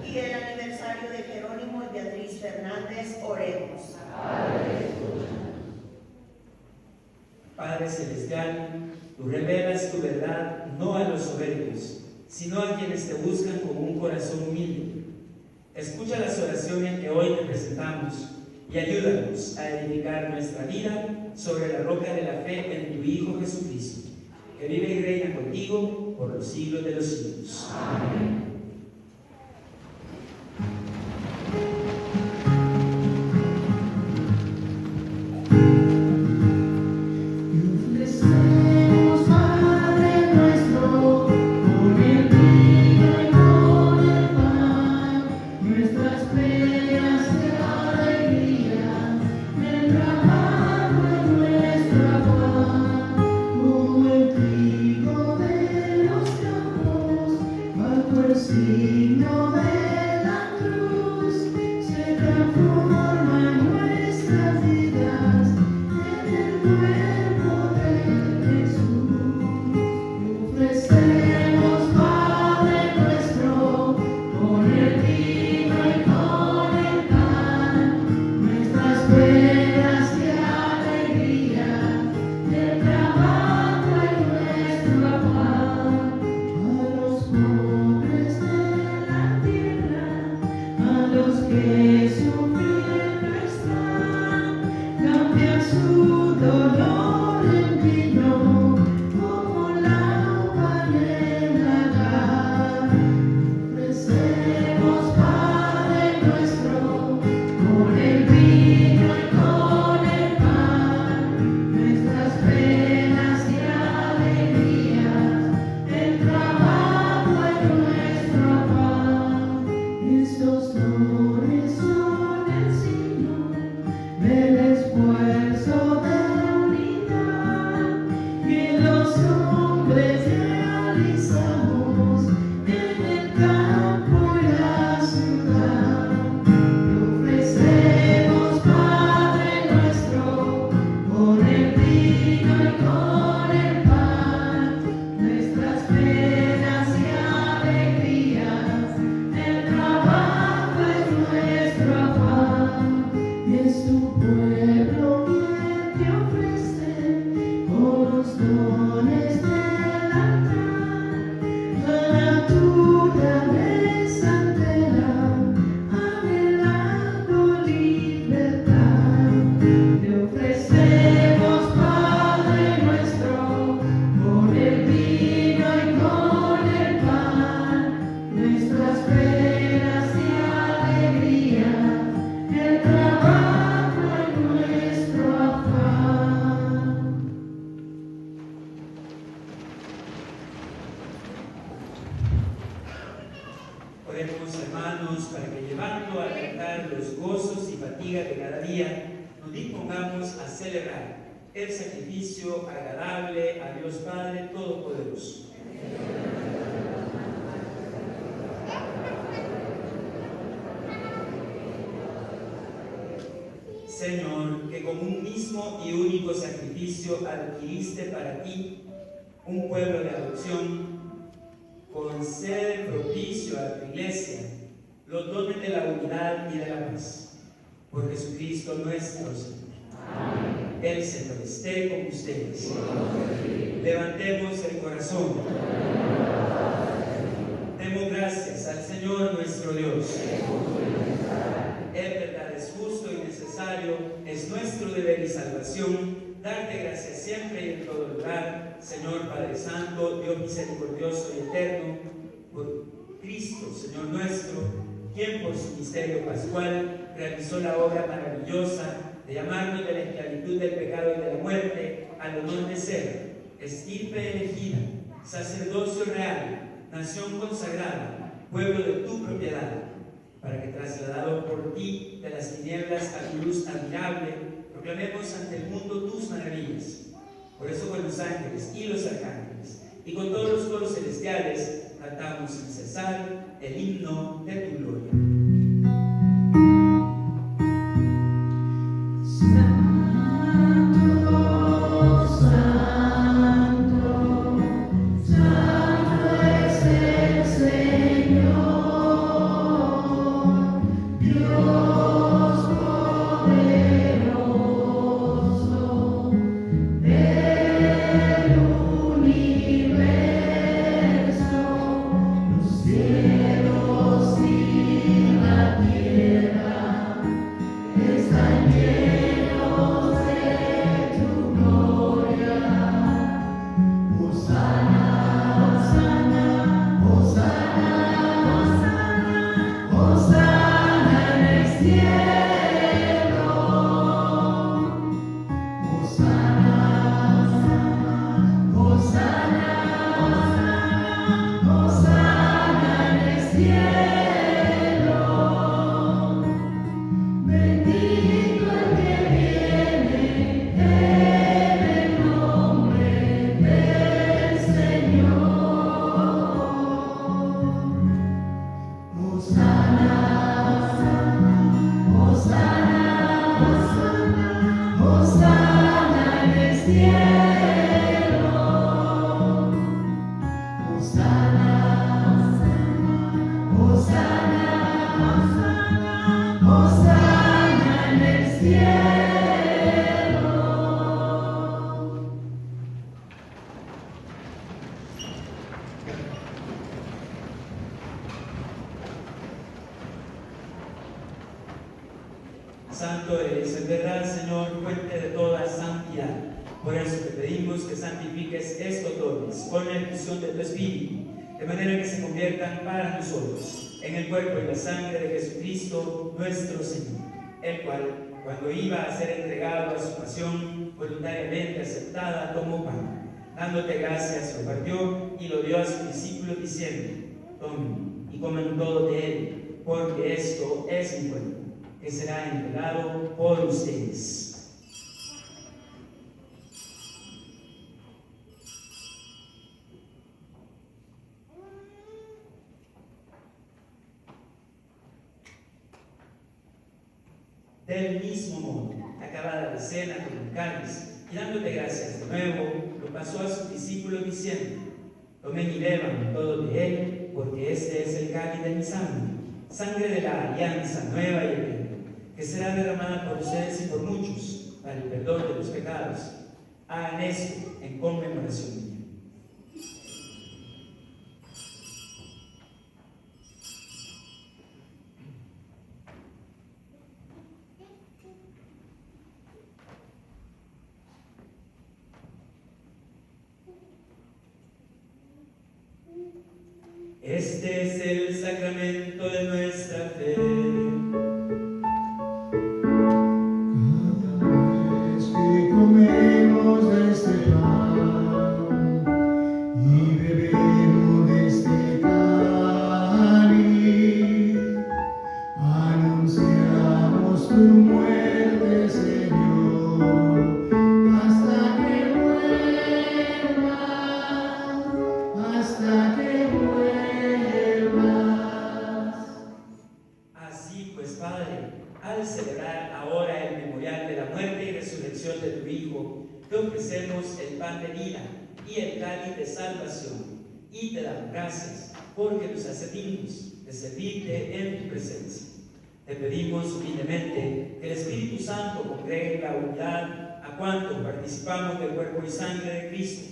Y el aniversario de Jerónimo y Beatriz Fernández, oremos. Padre Celestial, tú revelas tu verdad no a los soberbios, sino a quienes te buscan con un corazón humilde. Escucha las oraciones que hoy te presentamos y ayúdanos a edificar nuestra vida sobre la roca de la fe en tu Hijo Jesucristo, que vive y reina contigo por los siglos de los siglos. Amén. Pobres de la tierra. Oremos, hermanos, para que llevando a cantar los gozos y fatigas de cada día, nos dispongamos a celebrar el sacrificio agradable a Dios Padre Todopoderoso. Señor, que con un mismo y único sacrificio adquiriste para ti un pueblo de adopción, concede propicio a tu iglesia los dones de la unidad y de la paz. Por Jesucristo nuestro Señor. Amén. El Señor esté con ustedes. Levantemos el corazón. Demos gracias al Señor nuestro Dios. Es verdad, es justo y necesario, es nuestro deber y salvación, darte gracias siempre y en todo lugar, Señor Padre Santo, Dios misericordioso y eterno, por Cristo, Señor nuestro, quien por su misterio pascual realizó la obra maravillosa de llamarnos de la esclavitud del pecado y de la muerte al honor de ser estirpe elegida, sacerdocio real, nación consagrada, pueblo de tu propiedad, para que trasladado por ti de las tinieblas a tu luz admirable, proclamemos ante el mundo tus maravillas. Por eso con los ángeles y los arcángeles y con todos los coros celestiales cantamos sin cesar el himno de tu gloria. Santo eres, en verdad, Señor, fuente de toda santidad. Por eso te pedimos que santifiques estos dones con la infusión de tu Espíritu, de manera que se conviertan para nosotros en el cuerpo y la sangre de Jesucristo, nuestro Señor, el cual, cuando iba a ser entregado a su pasión voluntariamente aceptada, tomó pan, dándote gracias, lo partió y lo dio a sus discípulos, diciendo: tomen y coman todos de él, porque esto es mi cuerpo, que será entregado por ustedes. Del mismo modo, acabada la cena con el cáliz, y dándote gracias de nuevo, lo pasó a sus discípulos diciendo: tomen y beban todos de él, porque este es el cáliz de mi sangre, sangre de la alianza nueva y eterna, que será derramada por ustedes y por muchos para el perdón de los pecados. Hagan esto en conmemoración mía. Este es el sacramento de nuestra fe. Cada vez que comemos de este pan y bebemos de este cáliz, pan de vida y el cáliz de salvación, y te damos gracias porque nos hace dignos de servirte en tu presencia. Te pedimos humildemente que el Espíritu Santo congregue en la unidad a cuantos participamos del cuerpo y sangre de Cristo.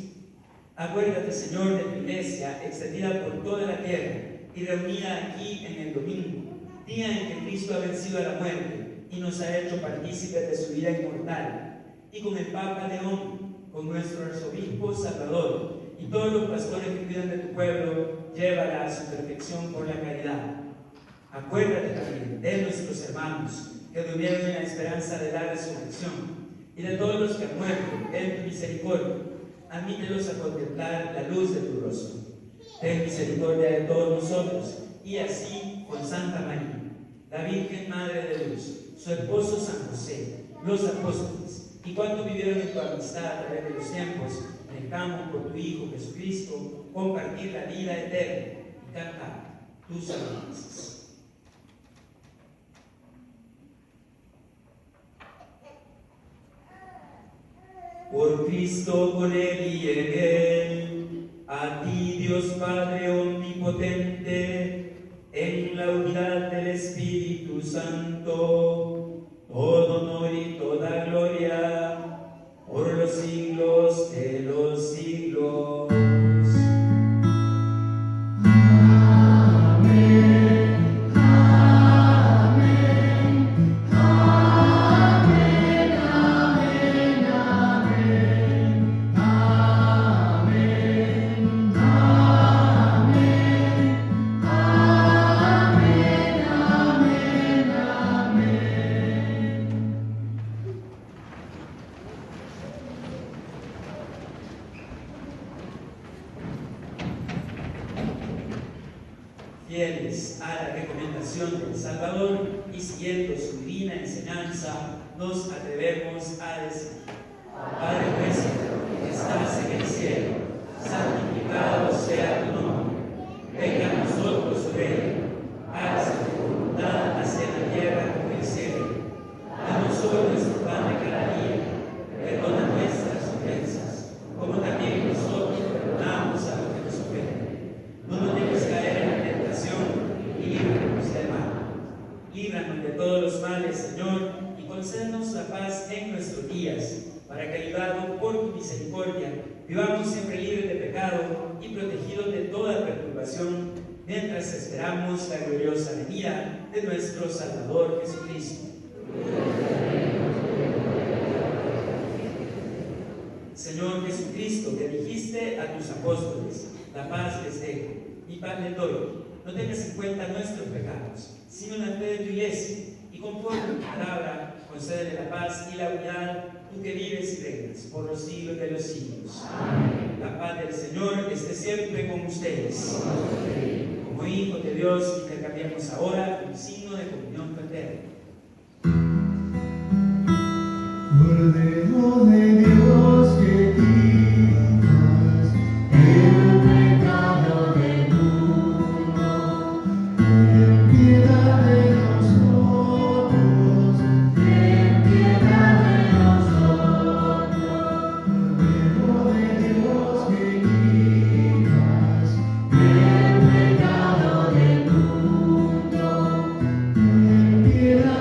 Acuérdate, Señor, de tu iglesia extendida por toda la tierra y reunida aquí en el domingo, día en que Cristo ha vencido a la muerte y nos ha hecho partícipes de su vida inmortal, y con el Papa León, con nuestro arzobispo Salvador y todos los pastores que cuidan de tu pueblo, llévala a su perfección por la caridad. Acuérdate también de nuestros hermanos que durmieron en la esperanza de la resurrección, y de todos los que han muerto en tu misericordia. Admítelos a contemplar la luz de tu rostro. Ten misericordia de todos nosotros, y así con Santa María, la Virgen Madre de Luz, su esposo San José, los apóstoles, y cuantos vivieron en tu amistad a través de los tiempos, dejamos por tu Hijo Jesucristo compartir la vida eterna y cantar tus alabanzas. Por Cristo, con Él y en Él, a ti, Dios Padre omnipotente, en la unidad del Espíritu Santo, todo honor y toda gloria, por los siglos de los siglos. Fieles a la recomendación del Salvador y siguiendo su divina enseñanza, nos atrevemos a decir: Padre nuestro que estás en el cielo, santificado sea tu nombre. Venga a nosotros tu reino. Hágase tu voluntad, así en la tierra como en el cielo. Danos hoy nuestro pan de cada día. Perdona nuestras ofensas, como también nosotros perdonamos a los que nos ofenden. No nos dejes caer en la tentación y líbranos del mal. Líbranos de todos los males, Señor, y concédenos la paz en nuestros días, para que, ayudados por tu misericordia, vivamos siempre libres de pecado y protegidos de toda perturbación, mientras esperamos la gloriosa venida de nuestro Salvador Jesucristo. Señor Jesucristo, que dijiste a tus apóstoles: la paz les dejo, mi paz les doy. No tengas en cuenta nuestros pecados, sino la fe de tu iglesia, y conforme a tu palabra, concédele la paz y la unidad, tú que vives y reinas por los siglos de los siglos. Amén. La paz del Señor esté siempre con ustedes. Amén. Como hijos de Dios, intercambiamos ahora un signo de comunión fraterna. Cordero de Dios que quitas el pecado del mundo, ten piedad de nosotros, ten piedad de nosotros. Cordero de Dios que quitas el pecado del mundo, ten piedad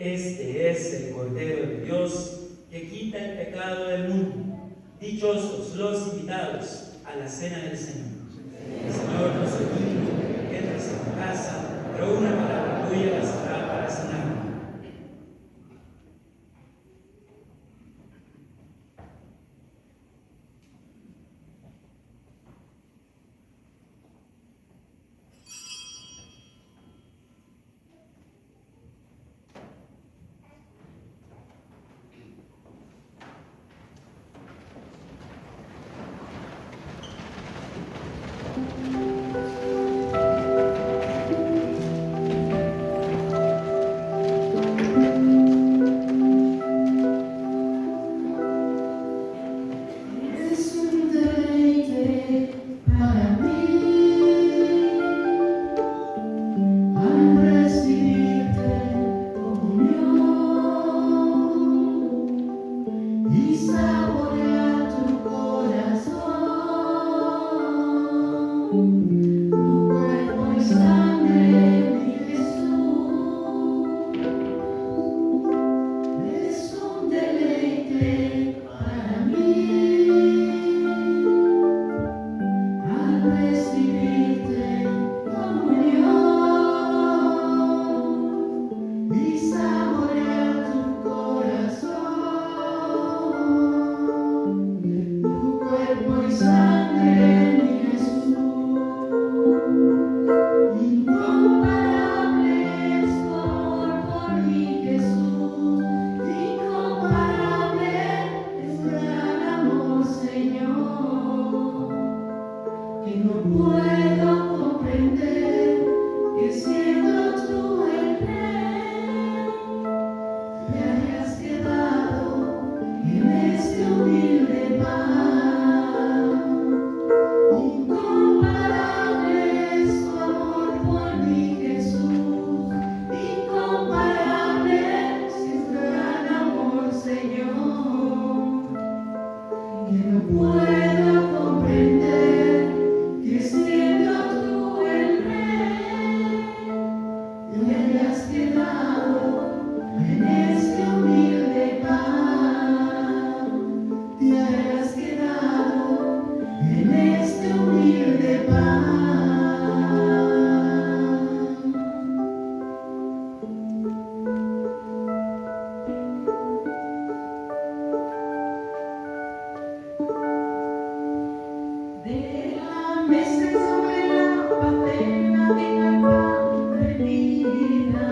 Este es el Cordero de Dios que quita el pecado del mundo. Dichosos los invitados a la cena del Señor. El Señor no se digno que entres en tu casa, pero una palabra tuya bastará para sanarme. Es un deleite para mí al recibirte comunión y saborear tu corazón, tu cuerpo y sangre, mi Jesús. Es un deleite para mí al recibirte comunión y saborear tu corazón, tu cuerpo y sangre, mi Jesús. Incomparable es tu amor por mi Jesús, incomparable es tu gran amor, Señor, que no puedo comprender que siendo tú el Rey, te hayas quedado en este humilde pan. Incomparable es tu amor por mi Jesús, incomparable es tu gran amor, Señor, que no puedo comprender que siendo tú el Rey, te hayas quedado en este humilde pan, te hayas quedado en este humilde pan. De la mesa sobre la patena vino el pan de vida,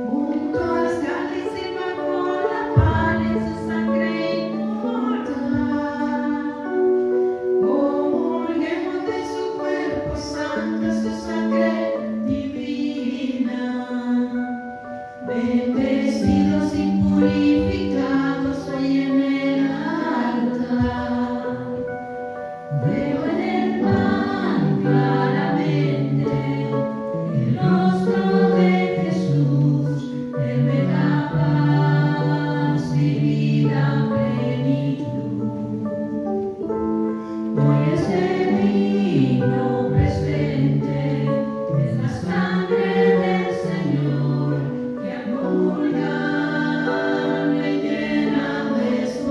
junto al cáliz y bajo la pan en su sangre inmortal. Comulguemos de su cuerpo santo, su sangre divina, bendecidos y purificados hoy en el altar. Veo en el pan claramente el rostro de Jesús, Él me da paz y vida plenitud. Hoy este vino presente es la sangre del Señor que a comulgar me llena de su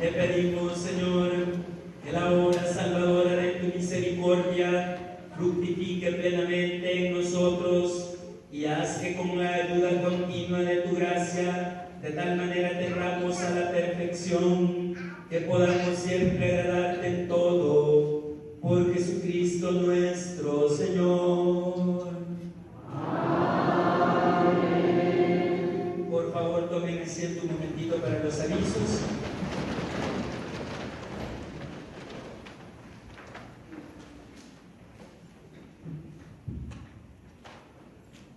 Te pedimos, Señor, que la obra salvadora de tu misericordia fructifique plenamente en nosotros y haz que con la ayuda continua de tu gracia, de tal manera tendamos a la perfección que podamos siempre agradarte en todo, por Jesucristo nuestro Señor. Amén. Por favor, tomen asiento un momentito para los avisos.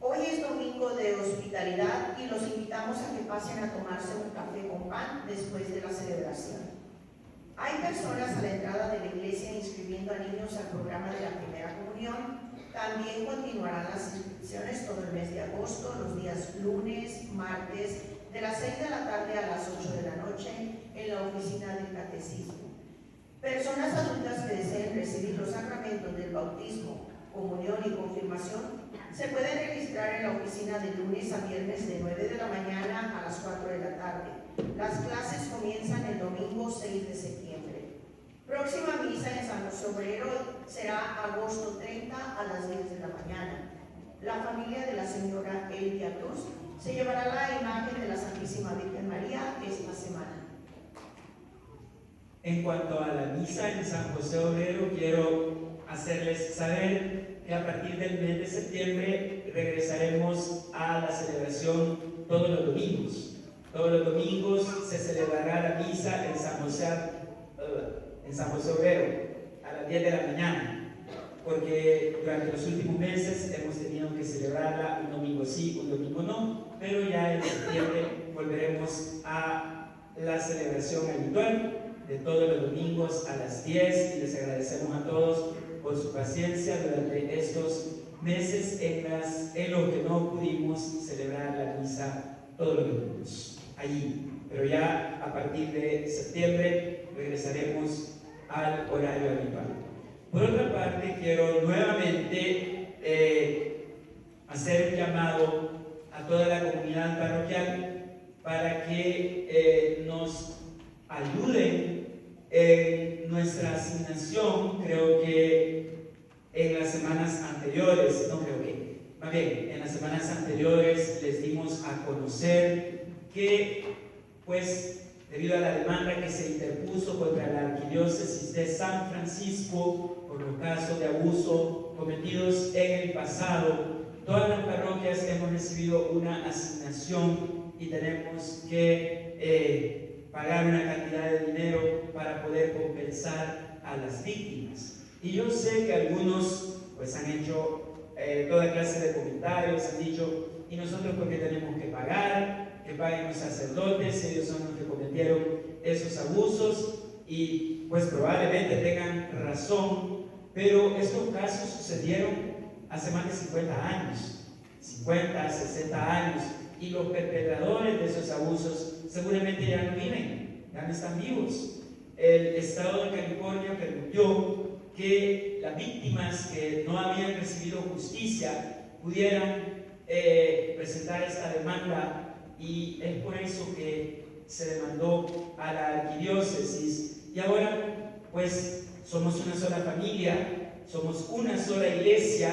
Hoy es domingo de hospitalidad y los invitamos a que pasen a tomarse un café con pan después de la celebración. Hay personas a la entrada de la iglesia inscribiendo a niños al programa de la primera comunión. También continuarán las inscripciones todo el mes de agosto, los días lunes, martes, de las 6 de la tarde a las 8 de la noche, en la oficina del catecismo. Personas adultas que deseen recibir los sacramentos del bautismo, comunión y confirmación se pueden registrar en la oficina de lunes a viernes de 9 de la mañana a las 4 de la tarde. Las clases comienzan el domingo 6 de septiembre. Próxima misa en San José Obrero será agosto 30 a las 10 de la mañana. La familia de la señora Elvia Cruz se llevará la imagen de la Santísima Virgen María esta semana. En cuanto a la misa en San José Obrero, quiero hacerles saber que a partir del mes de septiembre regresaremos a la celebración todos los domingos. Todos los domingos se celebrará la misa en San José Obrero a las 10 de la mañana, porque durante los últimos meses hemos tenido que celebrarla un domingo sí, un domingo no, pero ya en septiembre volveremos a la celebración habitual de todos los domingos a las 10 y les agradecemos a todos por su paciencia durante estos meses en los que no pudimos celebrar la misa todos los domingos allí, pero ya a partir de septiembre regresaremos al horario habitual. Por otra parte, quiero nuevamente hacer un llamado a toda la comunidad parroquial para que nos ayuden en nuestra asignación. Creo que en las semanas anteriores, más bien, en las semanas anteriores les dimos a conocer que, pues, debido a la demanda que se interpuso contra la Arquidiócesis de San Francisco por los casos de abuso cometidos en el pasado, todas las parroquias hemos recibido una asignación y tenemos que pagar una cantidad de dinero para poder compensar a las víctimas. Y yo sé que algunos pues han hecho toda clase de comentarios, han dicho, ¿y nosotros por qué tenemos que pagar? Que paguen los sacerdotes, ellos son los que cometieron esos abusos, y pues probablemente tengan razón, pero estos casos sucedieron hace más de 50 años, 50, 60 años, y los perpetradores de esos abusos seguramente ya no viven, ya no están vivos. El Estado de California permitió que las víctimas que no habían recibido justicia pudieran presentar esta demanda, y es por eso que se demandó a la arquidiócesis. Y ahora pues somos una sola familia, somos una sola iglesia,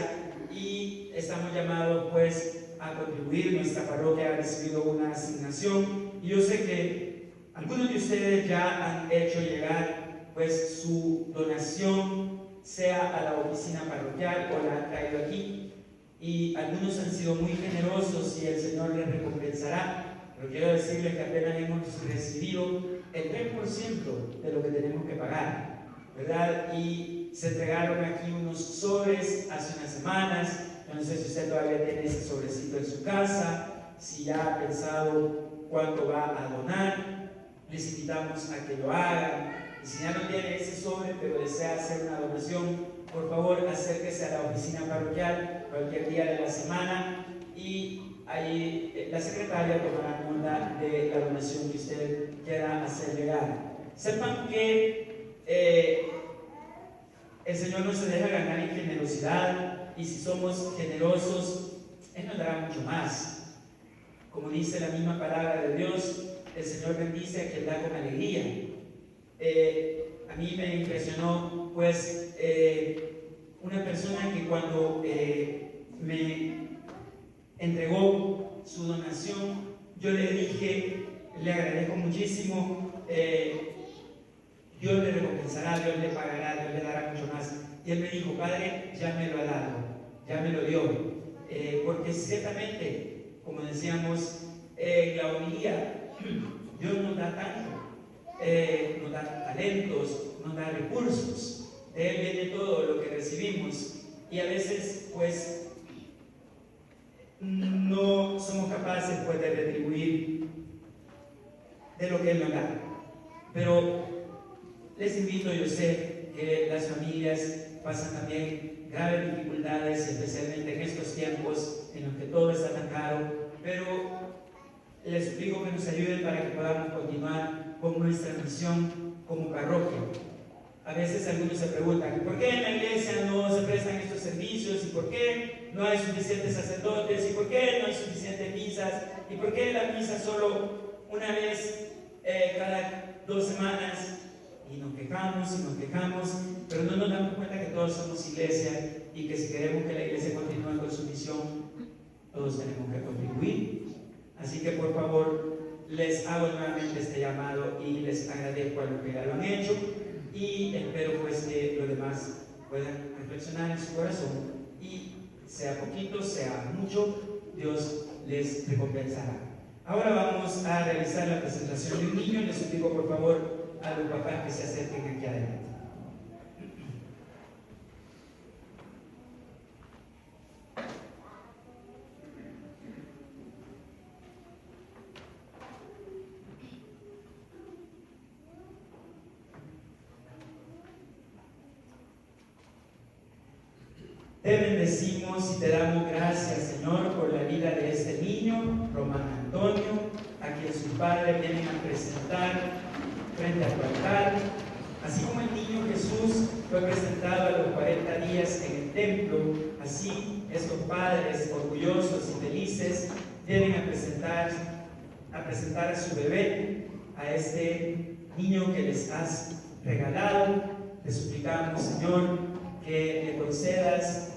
y estamos llamados pues a contribuir. Nuestra parroquia ha recibido una asignación, y yo sé que algunos de ustedes ya han hecho llegar pues su donación, sea a la oficina parroquial o la han traído aquí, y algunos han sido muy generosos y el Señor les recompensará. Pero quiero decirles que apenas hemos recibido el 3% de lo que tenemos que pagar, ¿verdad? Y se entregaron aquí unos sobres hace unas semanas. Yo no sé si usted todavía tiene ese sobrecito en su casa, si ya ha pensado cuánto va a donar. Les invitamos a que lo hagan. Y si ya no tiene ese sobre, pero desea hacer una donación, por favor acérquese a la oficina parroquial cualquier día de la semana, y ahí la secretaria tomará nota de la donación que usted quiera hacer llegar. Sepan que el Señor no se deja ganar en generosidad, y si somos generosos, Él nos dará mucho más. Como dice la misma palabra de Dios, el Señor bendice a quien da con alegría. A mí me impresionó, pues, una persona que cuando me entregó su donación, yo le dije, le agradezco muchísimo, Dios le recompensará, Dios le pagará, Dios le dará mucho más. Y él me dijo, Padre, ya me lo ha dado, ya me lo dio. Porque ciertamente, como decíamos en la homilía, Dios nos da tanto, nos da talentos, nos da recursos, de Él viene todo lo que recibimos, y a veces pues no somos capaces pues de retribuir de lo que Él nos da. Pero les invito, yo sé que las familias pasan también graves dificultades, especialmente en estos tiempos en los que todo está tan caro, pero les suplico que nos ayuden para que podamos continuar con nuestra misión como parroquia. A veces algunos se preguntan, ¿por qué en la iglesia no se prestan estos servicios? ¿Y por qué no hay suficientes sacerdotes? ¿Y por qué no hay suficientes misas? ¿Y por qué la misa solo una vez cada 2 semanas? Y nos quejamos, pero no nos damos cuenta que todos somos iglesia y que si queremos que la iglesia continúe con su misión, todos tenemos que contribuir. Así que por favor, les hago nuevamente este llamado y les agradezco a los que ya lo han hecho, y espero pues que los demás puedan reflexionar en su corazón, y sea poquito, sea mucho, Dios les recompensará. Ahora vamos a realizar la presentación de un niño. Les suplico por favor a los papás que se acerquen aquí adelante. Te bendecimos y te damos gracias, Señor, por la vida de este niño, Román Antonio, a quien sus padres vienen a presentar frente a tu altar. Así como el niño Jesús fue presentado a los 40 días en el templo, así estos padres orgullosos y felices vienen a presentar a su bebé, a este niño que les has regalado. Te suplicamos, Señor, que le concedas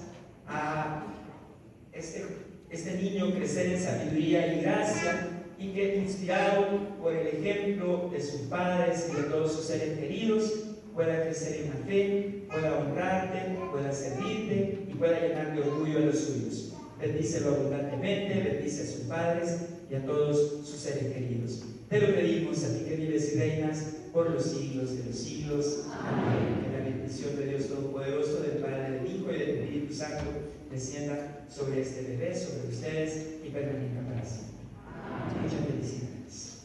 a este niño crecer en sabiduría y gracia, y que, inspirado por el ejemplo de sus padres y de todos sus seres queridos, pueda crecer en la fe, pueda honrarte, pueda servirte y pueda llenar de orgullo a los suyos. Bendícelo abundantemente, bendice a sus padres y a todos sus seres queridos. Te lo pedimos a ti que vives y reinas por los siglos de los siglos. Amén. Que la bendición de Dios Todopoderoso, del Padre, del Hijo y del Espíritu Santo descienda sobre este bebé, sobre ustedes, y permanezca para siempre. Muchas felicidades.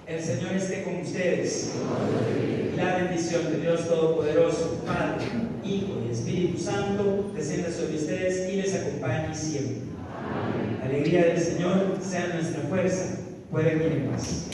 El Señor esté con ustedes. La bendición de Dios Todopoderoso, Padre, Hijo y Espíritu Santo, descienda sobre ustedes y les acompañe siempre. La alegría del Señor sea nuestra fuerza. Pueden ir en paz.